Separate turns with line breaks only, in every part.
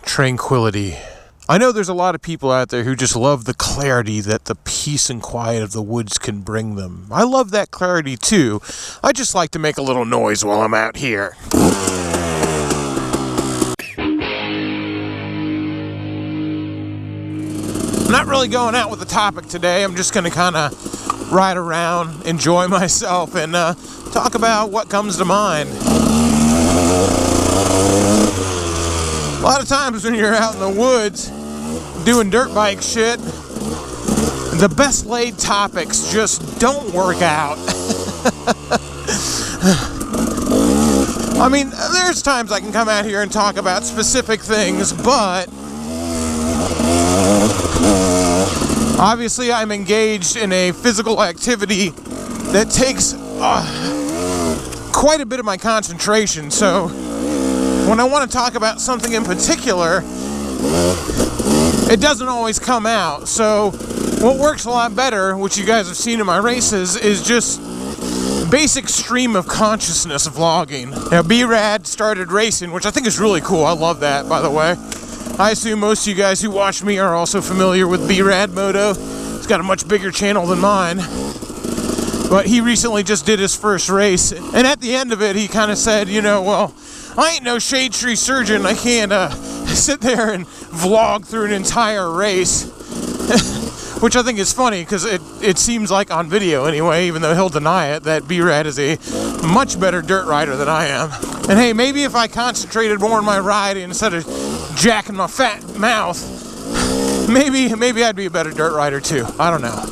Tranquility. I know there's a lot of people out there who just love the clarity that the peace and quiet of the woods can bring them. I love that clarity too. I just like to make a little noise while I'm out here. I'm not really going out with a topic today. I'm just going to kind of ride around, enjoy myself, and talk about what comes to mind. A lot of times when you're out in the woods doing dirt bike shit, the best laid topics just don't work out. I mean, there's times I can come out here and talk about specific things, but obviously I'm engaged in a physical activity that takes quite a bit of my concentration, so when I want to talk about something in particular, it doesn't always come out. So what works a lot better, which you guys have seen in my races, is just basic stream of consciousness vlogging. Now, B-Rad started racing, which I think is really cool. I love that, by the way. I assume most of you guys who watch me are also familiar with B-Rad Moto. He's got a much bigger channel than mine. But he recently just did his first race, and at the end of it, he kind of said, you know, well, I ain't no shade tree surgeon. I can't sit there and vlog through an entire race. Which I think is funny, because it seems like on video anyway, even though he'll deny it, that B-Rad is a much better dirt rider than I am. And hey, maybe if I concentrated more on my riding instead of jacking my fat mouth, maybe I'd be a better dirt rider too. I don't know.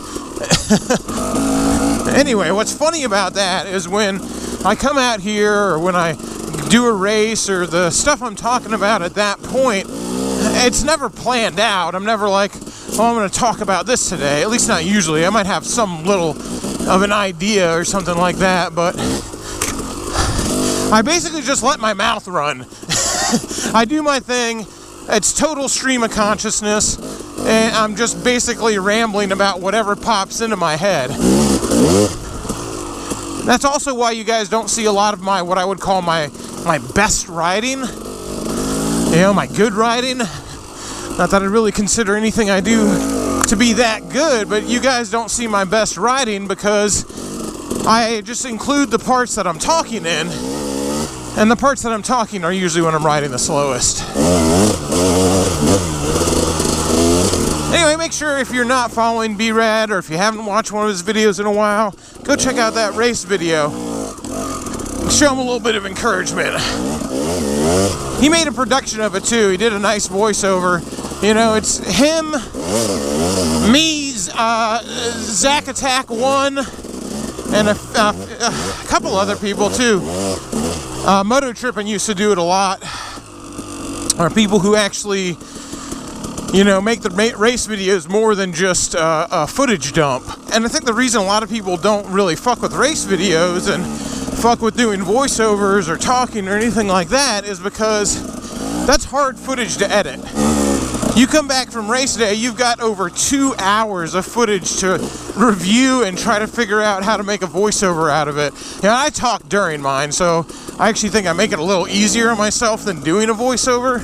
Anyway, what's funny about that is when I come out here, or when I do a race, or the stuff I'm talking about at that point, it's never planned out. I'm never like, oh, I'm going to talk about this today. At least not usually. I might have some little of an idea or something like that, but I basically just let my mouth run. I do my thing. It's total stream of consciousness, and I'm just basically rambling about whatever pops into my head. That's also why you guys don't see a lot of my, what I would call my best riding. You know, my good riding. Not that I really consider anything I do to be that good, but you guys don't see my best riding because I just include the parts that I'm talking in, and the parts that I'm talking are usually when I'm riding the slowest. Anyway, make sure if you're not following B-Rad, or if you haven't watched one of his videos in a while, go check out that race video. Show him a little bit of encouragement. He made a production of it too. He did a nice voiceover. You know, it's him, me, Zack Attack 1, and a couple other people too. Moto Trippin' used to do it a lot. Or people who actually, you know, make the race videos more than just a footage dump. And I think the reason a lot of people don't really fuck with race videos and fuck with doing voiceovers or talking or anything like that is because that's hard footage to edit. You come back from race day, you've got over 2 hours of footage to review and try to figure out how to make a voiceover out of it. You know, I talk during mine, so I actually think I make it a little easier on myself than doing a voiceover.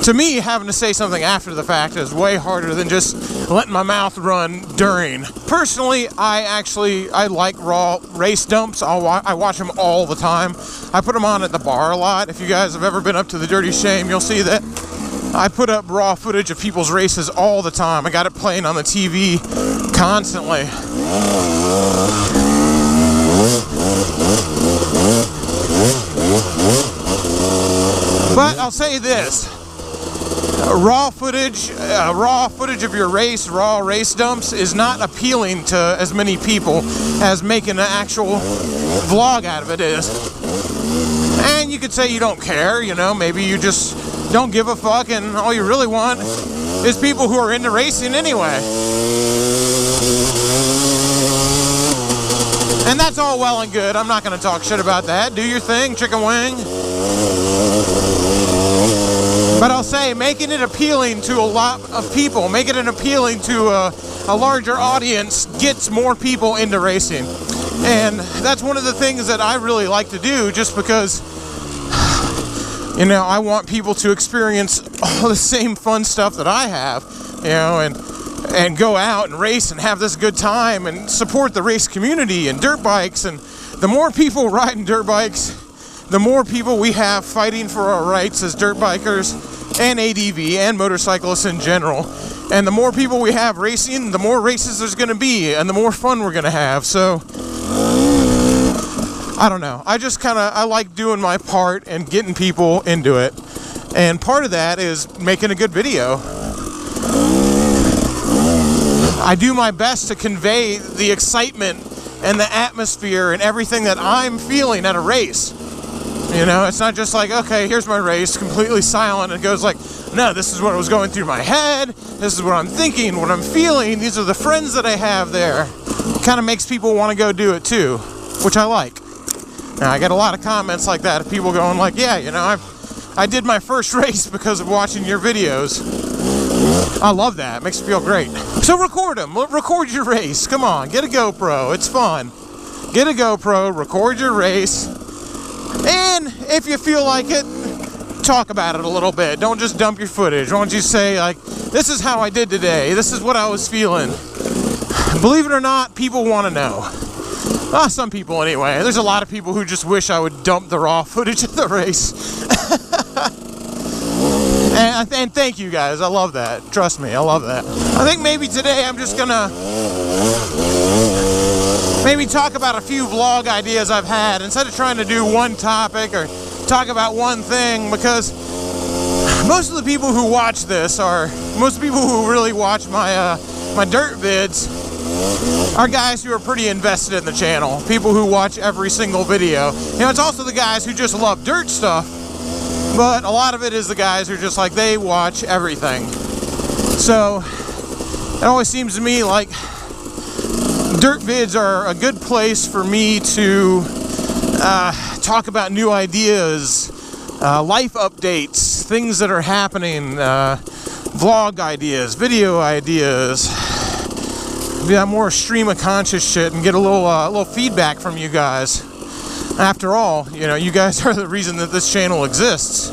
To me, having to say something after the fact is way harder than just letting my mouth run during. Personally, I like raw race dumps. I watch them all the time. I put them on at the bar a lot. If you guys have ever been up to the Dirty Shame, you'll see that I put up raw footage of people's races all the time. I got it playing on the TV constantly. But I'll say this. Raw footage of your race, raw race dumps is not appealing to as many people as making an actual vlog out of it is. And you could say you don't care, you know, maybe you just don't give a fuck and all you really want is people who are into racing anyway. And that's all well and good. I'm not going to talk shit about that. Do your thing, chicken wing. But I'll say, making it appealing to a lot of people, making it appealing to a larger audience gets more people into racing. And that's one of the things that I really like to do, just because You know, I want people to experience all the same fun stuff that I have, you know, and go out and race and have this good time and support the race community and dirt bikes. And the more people riding dirt bikes, the more people we have fighting for our rights as dirt bikers and ADV and motorcyclists in general. And the more people we have racing, the more races there's going to be and the more fun we're going to have. So I don't know. I like doing my part and getting people into it. And part of that is making a good video. I do my best to convey the excitement and the atmosphere and everything that I'm feeling at a race. You know, it's not just like, okay, here's my race, completely silent. It goes like, no, this is what was going through my head. This is what I'm thinking, what I'm feeling. These are the friends that I have there. It kind of makes people want to go do it too, which I like. Now, I get a lot of comments like that of people going like, yeah, you know, I did my first race because of watching your videos. I love that. It makes me feel great. So record them. Record your race. Come on, get a GoPro. It's fun. Get a GoPro, record your race. And if you feel like it, talk about it a little bit. Don't just dump your footage. Why don't you say, like, this is how I did today. This is what I was feeling. Believe it or not, people want to know. Well, some people anyway. There's a lot of people who just wish I would dump the raw footage of the race. and thank you guys. I love that. Trust me, I love that. I think maybe today I'm just gonna maybe talk about a few vlog ideas I've had instead of trying to do one topic or talk about one thing, because most of the people who watch this most people who really watch my my dirt vids are guys who are pretty invested in the channel. People who watch every single video. You know, it's also the guys who just love dirt stuff, but a lot of it is the guys who are just like, they watch everything. So it always seems to me like dirt vids are a good place for me to talk about new ideas, life updates, things that are happening, vlog ideas, video ideas, more stream of conscious shit, and get a little feedback from you guys. After all, you know, you guys are the reason that this channel exists.